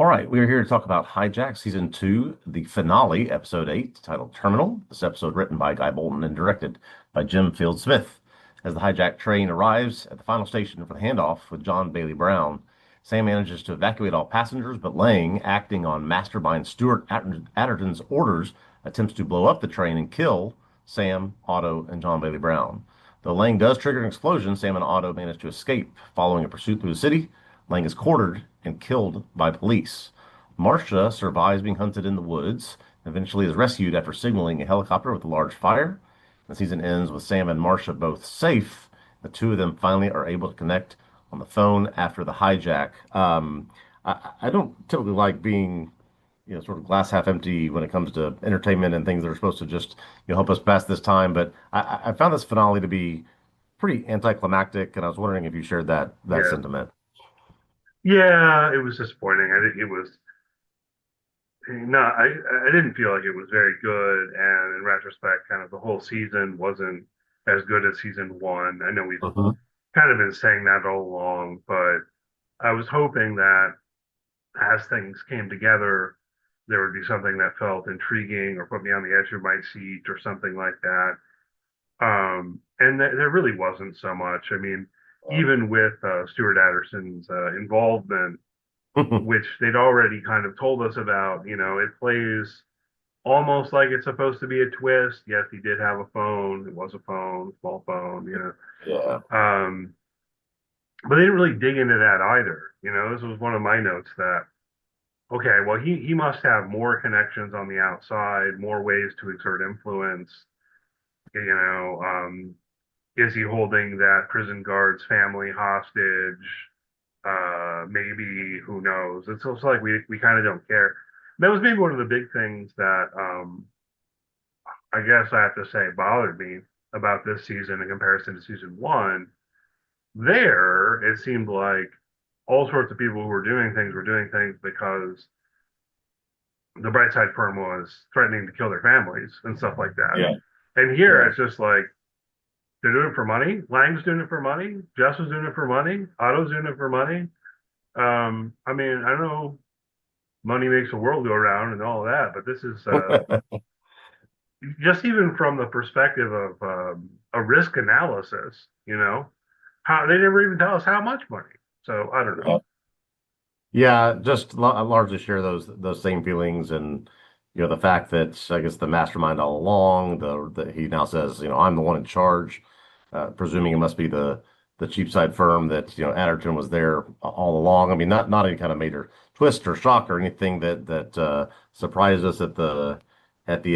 All right, we are here to talk about Hijack Season 2, the finale, Episode 8, titled Terminal. This episode written by Guy Bolton and directed by Jim Field Smith. As the hijack train arrives at the final station for the handoff with John Bailey Brown, Sam manages to evacuate all passengers, but Lang, acting on Mastermind Stuart Atherton's orders, attempts to blow up the train and kill Sam, Otto, and John Bailey Brown. Though Lang does trigger an explosion, Sam and Otto manage to escape. Following a pursuit through the city, Lang is cornered and killed by police. Marcia survives being hunted in the woods, and eventually is rescued after signaling a helicopter with a large fire. The season ends with Sam and Marcia both safe. The two of them finally are able to connect on the phone after the hijack. I don't typically like being, sort of glass half empty when it comes to entertainment and things that are supposed to just, help us pass this time. But I found this finale to be pretty anticlimactic, and I was wondering if you shared that Yeah. sentiment. Yeah, it was disappointing. I think it was no, I didn't feel like it was very good. And in retrospect, kind of the whole season wasn't as good as season one. I know we've Mhm. kind of been saying that all along, but I was hoping that as things came together, there would be something that felt intriguing or put me on the edge of my seat or something like that. And there really wasn't so much. I mean, even with Stuart Adderson's involvement, which they'd already kind of told us about, it plays almost like it's supposed to be a twist. Yes, he did have a phone. It was a phone, small phone. Yeah. But they didn't really dig into that either. This was one of my notes that, okay, well, he must have more connections on the outside, more ways to exert influence. You know, is he holding that prison guard's family hostage? Maybe, who knows? It's also like we kind of don't care. That was maybe one of the big things that I guess I have to say bothered me about this season in comparison to season one. There, it seemed like all sorts of people who were doing things because the bright side firm was threatening to kill their families and stuff like that. Yeah. And here Yeah. it's just like they're doing it for money. Lang's doing it for money. Jess was doing it for money. Otto's doing it for money. I mean, I don't know, money makes the world go round and all of that, but this is just even from the perspective of a risk analysis, how they never even tell us how much money. So I don't know. Yeah, just largely share those same feelings, and the fact that I guess the mastermind all along, the he now says, I'm the one in charge, presuming it must be the Cheapside firm that Adderton was there all along. I mean, not any kind of major twist or shock or anything that surprised us at the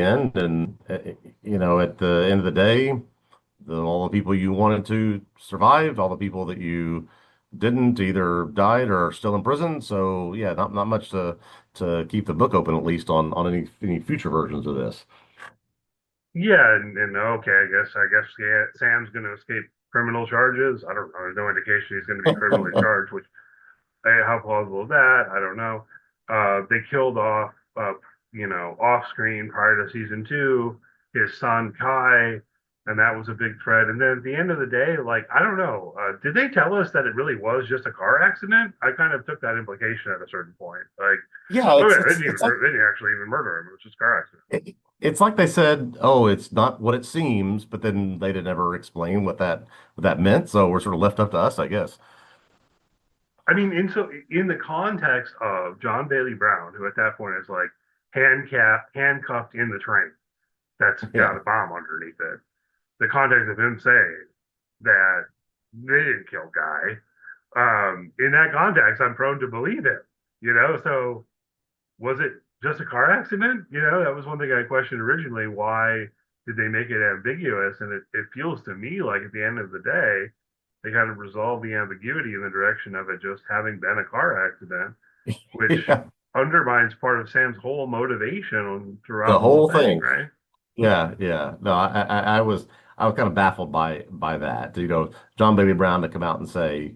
end, and at the end of the day, all the people you wanted to survive, all the people that you didn't either died or are still in prison. So yeah, not much to keep the book open at least on any future versions of this. Yeah, and okay, I guess yeah, Sam's going to escape criminal charges. I don't know. There's no indication he's going to be criminally charged. Which how plausible is that? I don't know. They killed off, off screen prior to season two, his son Kai, and that was a big threat. And then at the end of the day, like I don't know, did they tell us that it really was just a car accident? I kind of took that implication at a certain point. Like, Yeah, oh it's yeah, it's it's like they didn't actually even murder him. It was just a car accident. it's like they said, oh, it's not what it seems, but then they didn't ever explain what that meant. So we're sort of left up to us, I guess. I mean, in the context of John Bailey Brown, who at that point is like handcuffed in the train that's got Yeah. a bomb underneath it. The context of him saying that they didn't kill Guy. In that context, I'm prone to believe it. So was it just a car accident? That was one thing I questioned originally. Why did they make it ambiguous? And it feels to me like at the end of the day, they kind of resolved the ambiguity in the direction of it just having been a car accident, which Yeah. undermines part of Sam's whole motivation The throughout the whole whole thing, thing. right? Yeah, yeah. No, I was kind of baffled by that. John Bailey Brown to come out and say,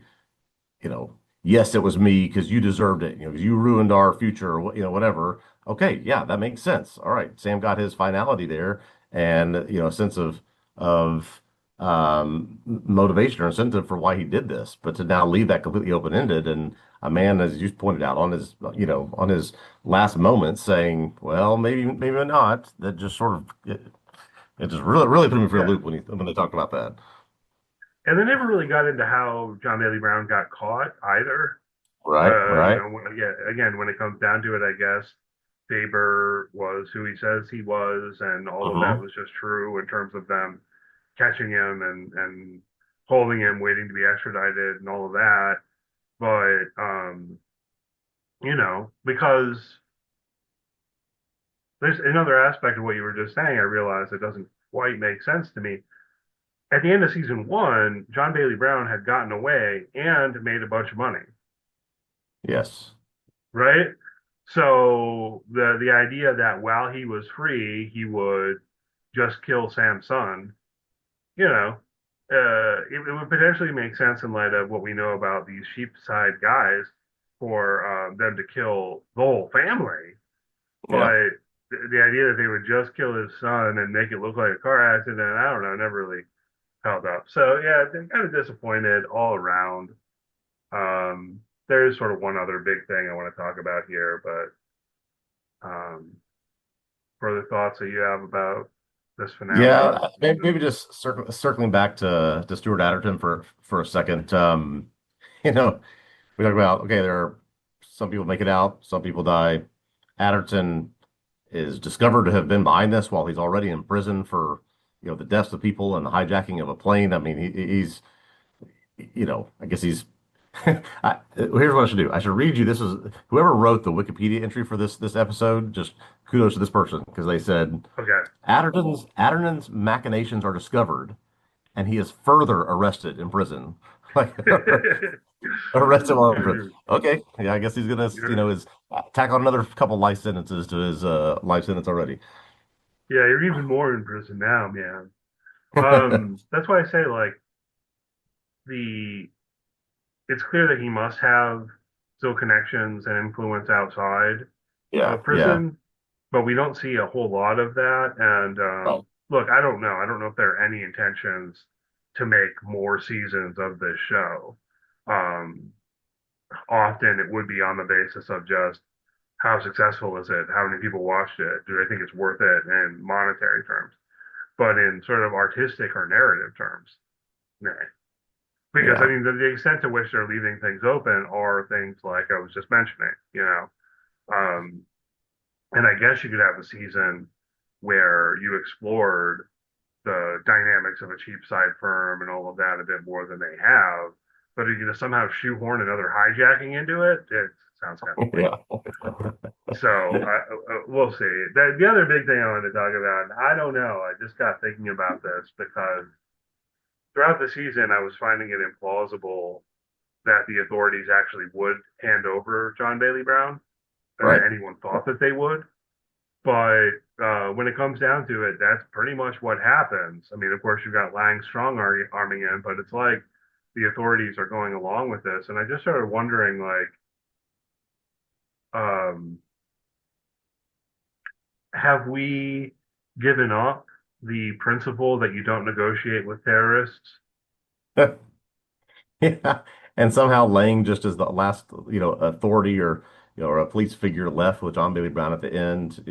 yes, it was me because you deserved it, because you ruined our future, or whatever. Okay, yeah, that makes sense. All right, Sam got his finality there, and a sense of motivation or incentive for why he did this, but to now leave that completely open-ended and a man, as you pointed out, on his, on his last moments saying, well, maybe not, that just sort of, it just really threw me for a Yeah. loop when they talked about that. And they never really got into how John Bailey Brown got caught either. Right, You right. know, yeah, again, when it comes down to it, I guess Faber was who he says he was, and all of that Hmm. was just true in terms of them catching him and holding him, waiting to be extradited, and all of that. But you know, because there's another aspect of what you were just saying, I realized it doesn't quite make sense to me. At the end of season one, John Bailey Brown had gotten away and made a bunch of money, Yes. right? So the idea that while he was free, he would just kill Sam's son, you know, it would potentially make sense in light of what we know about these sheepside guys for them to kill the whole family. Yeah. But the idea that they would just kill his son and make it look like a car accident, I don't know, never really held up. So yeah, I'm kind of disappointed all around. Um, there's sort of one other big thing I want to talk about here, but further thoughts that you have about this finale? Yeah, maybe just circling back to Stuart Atherton for a second. We talk about, okay, there are some people make it out, some people die. Atherton is discovered to have been behind this while he's already in prison for, the deaths of people and the hijacking of a plane. I mean, he's, I guess he's. Here's what I should do. I should read you. This is whoever wrote the Wikipedia entry for this episode. Just kudos to this person because they said Okay. Atherton's machinations are discovered, and he is further arrested in prison. Like arrest him on prison. you're, Okay, yeah, I guess he's gonna, you're, is tack on another couple life sentences to his life sentence already. yeah, you're even more in prison now, man. That's why I say like the it's clear that he must have still connections and influence outside Yeah, of yeah, prison, but we don't see a whole lot of that. And right, look, I don't know. I don't know if there are any intentions to make more seasons of this show. Um, Often it would be on the basis of just how successful is it? How many people watched it? Do they think it's worth it in monetary terms? But in sort of artistic or narrative terms, nah. Because I yeah, mean, the extent to which they're leaving things open are things like I was just mentioning, you know. Um, and I guess you could have a season where you explored the dynamics of a cheap side firm and all of that a bit more than they have. But are you going to somehow shoehorn another hijacking into it? It sounds kind of lame. yeah, So we'll see. The other big thing I wanted to talk about, and I don't know, I just got thinking about this because throughout the season, I was finding it implausible that the authorities actually would hand over John Bailey Brown, and that right, anyone thought that they would. But when it comes down to it, that's pretty much what happens. I mean, of course, you've got Lang strong arming in, but it's like the authorities are going along with this. And I just started wondering, like, um, have we given up the principle that you don't negotiate with terrorists? yeah, and somehow Lang just as the last, authority or or a police figure left with John Bailey Brown at the end,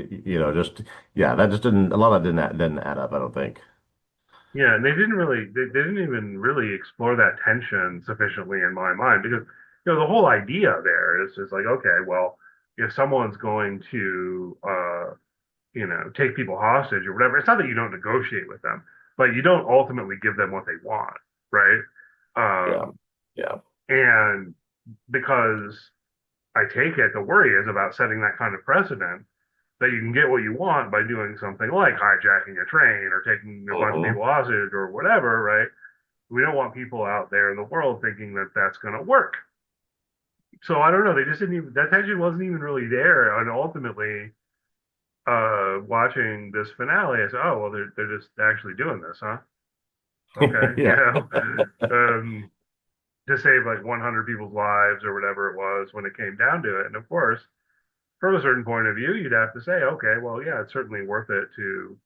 just yeah, that just didn't a lot of that didn't add up, I don't think. Yeah, and they didn't even really explore that tension sufficiently in my mind because the whole idea there is just like, okay, well, if someone's going to take people hostage or whatever, it's not that you don't negotiate with them, but you don't ultimately give them what they want, right? Yeah, Um, yeah, and because I take it the worry is about setting that kind of precedent that you can get what you want by doing something like hijacking a train or taking a bunch of hmm people hostage or whatever, right? We don't want people out there in the world thinking that that's going to work. So I don't know. They just didn't even, that tension wasn't even really there. And ultimately, watching this finale, I said, oh, well, they're just actually doing this, huh? Okay. yeah, Um, to save like 100 people's lives or whatever it was when it came down to it. And of course, from a certain point of view, you'd have to say, okay, well, yeah, it's certainly worth it to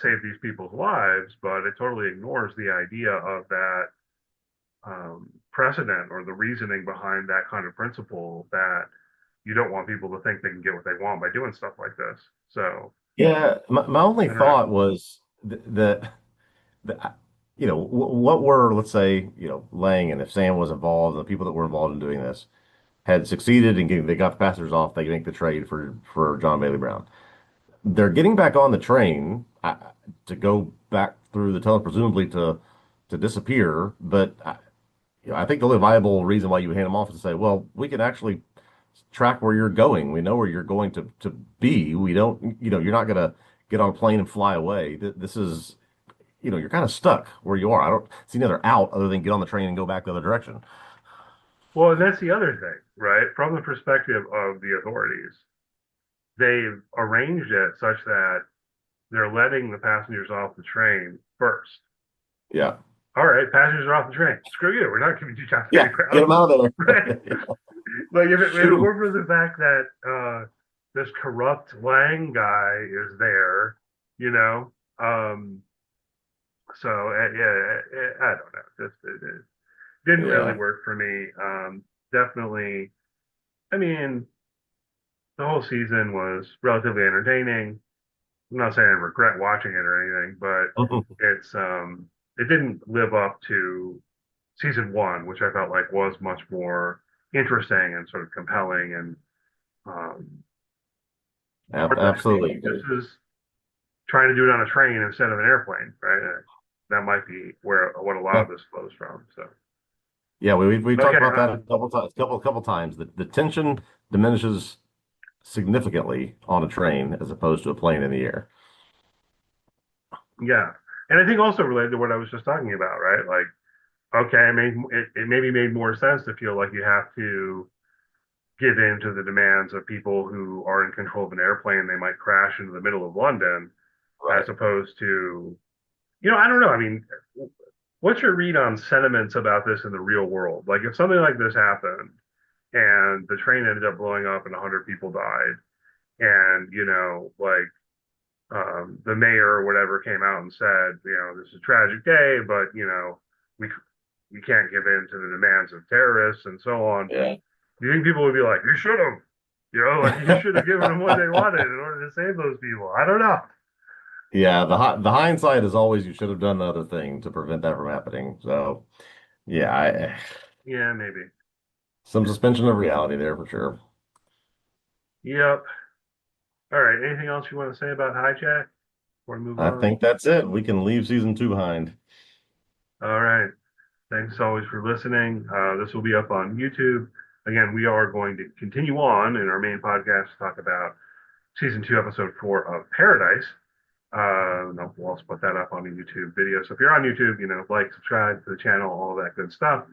save these people's lives, but it totally ignores the idea of that precedent or the reasoning behind that kind of principle that you don't want people to think they can get what they want by doing stuff like this. So Yeah, my only I don't know. thought was the what were, let's say, Lang, and if Sam was involved, the people that were involved in doing this had succeeded in getting, they got the passengers off, they make the trade for John Bailey Brown. They're getting back on the train to go back through the tunnel, presumably to disappear. But I think the only viable reason why you would hand them off is to say, well, we can actually track where you're going. We know where you're going to be. We don't, you're not going to get on a plane and fly away. This is, you're kind of stuck where you are. I don't see any other out other than get on the train and go back the other direction. Well, and that's the other thing, right? From the perspective of the authorities, they've arranged it such that they're letting the passengers off the train first. Yeah. All right, passengers are off the train. Screw you. We're not giving you John Bailey Yeah. Get Brown. them out of Right? there. Like if it Shoot weren't for the fact that this corrupt Lang guy is there, you know, so yeah, I don't know. It didn't them. really Yeah. work for me. Definitely. I mean, the whole season was relatively entertaining. I'm not saying I regret watching it or anything, but it didn't live up to season one, which I felt like was much more interesting and sort of compelling and um, hard to escape. Absolutely. This is trying to do it on a train instead of an airplane, right? That might be where what a lot Yeah. of this flows from. So Yeah, we talked okay, about that a couple times. Couple times. The tension diminishes significantly on a train as opposed to a plane in the air. yeah, and I think also related to what I was just talking about, right? Like okay, it maybe made more sense to feel like you have to give in to the demands of people who are in control of an airplane. They might crash into the middle of London, as Right. opposed to, I don't know. I mean, what's your read on sentiments about this in the real world? Like, if something like this happened and the train ended up blowing up and 100 people died, and, like, the mayor or whatever came out and said, this is a tragic day, but, we, we can't give in to the demands of terrorists and so on. Yeah. Do you think people would be like, you should have, like you should have given them what they wanted in order to save those people? I don't know. Yeah, the hindsight is always you should have done the other thing to prevent that from happening. So, yeah, Yeah, maybe. some suspension of reality there for sure. Yep. All right. Anything else you want to say about Hijack before we move I on? think that's it. We can leave season two behind. All right. Thanks always for listening. This will be up on YouTube. Again, we are going to continue on in our main podcast to talk about season two, episode four of Paradise. We'll also put that up on a YouTube video. So if you're on YouTube, like, subscribe to the channel, all that good stuff.